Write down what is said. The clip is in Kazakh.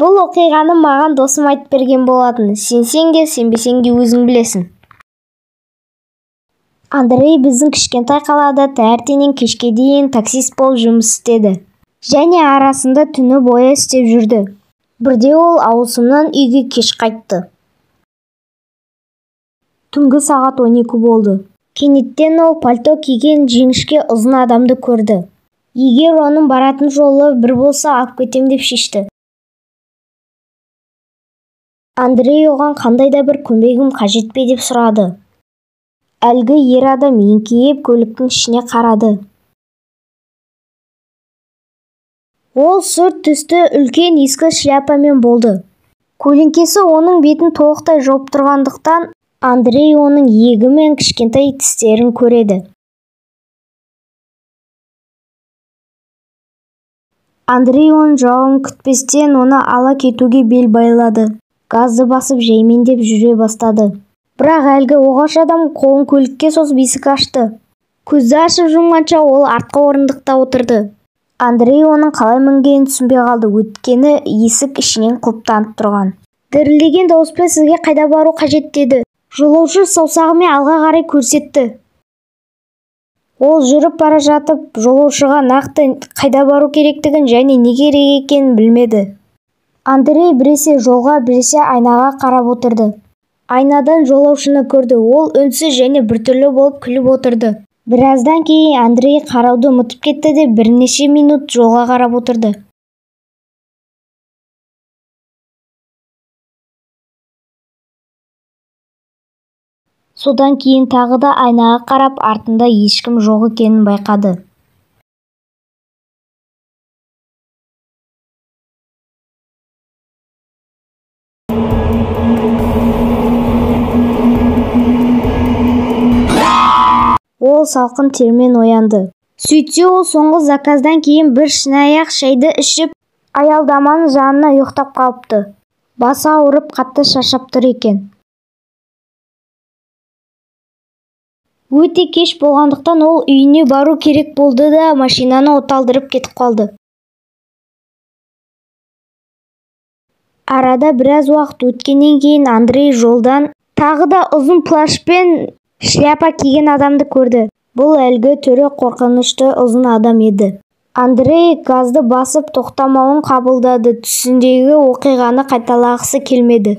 Бұл оқиғаны маған досым айтып берген болатын. Сенсең де, сенбесең де өзің білесің. Андрей біздің кішкентай қалада таңертеңнен кешке дейін таксист болып жұмыс істеді. Және арасында түні бойы істеп жүрді. Бірде ол ауысымнан үйге кеш қайтты. Түнгі сағат 12 болды. Кенеттен ол пальто киген жіңішке ұзын адамды көрді. Егер оның баратын жолы бір болса алып кетем деп шешті. Андрей оған қандай да бір көмегім қажет пе деп сұрады. Әлгі ер адам еңкейіп көліктің ішіне қарады. Ол сұр түсті үлкен ескі шляпамен болды. Көлеңкесі оның бетін толықтай жауып тұрғандықтан Андрей оның иегі мен кішкентай тістерін көреді. Андрей оның жауабын күтпестен оны ала кетуге бел байлады. Газды басып жеймендеп жүре бастады. Бірақ әлгі оғаш адам қолын көлікке созып есік ашты. Көзді ашып жұмғанша ол артқы орындықта отырды. Андрей оның қалай мінгенін түсінбей қалды, өйткені есік ішінен құлыптанып тұрған. Дірілдеген дауыспен сізге қайда бару қажет деді. Жолаушы саусағымен алға қарай көрсетті. Ол жүріп бара жатып, жолаушыға нақты қайда бару керектігін және не керек екенін білмеді. Андрей біресе жолға, біресе айнаға қарап отырды. Айнадан жолаушыны көрді. Ол үнсіз және біртүрлі болып күліп отырды. Біраздан кейін Андрей қарауды ұмытып кетті де бірнеше минут жолға қарап отырды. Содан кейін тағы да айнаға қарап артында ешкім жоқ екенін байқады. Ол салқын термен оянды. Сөйтсе ол соңғы заказдан кейін бір шыны-аяқ шайды ішіп, аялдаманың жанына ұйықтап қалыпты. Басы ауырып қатты шаршап тұр екен. Өте кеш болғандықтан ол үйіне бару керек болды да машинаны оталдырып кетіп қалды. Арада біраз уақыт өткеннен кейін Андрей жолдан тағы да ұзын плащ пен шляпа киген адамды көрді. Бұл әлгі түрі қорқынышты ұзын адам еді. Андрей газды басып тоқтамауын қабылдады. Түсіндегі оқиғаны қайталағысы келмеді.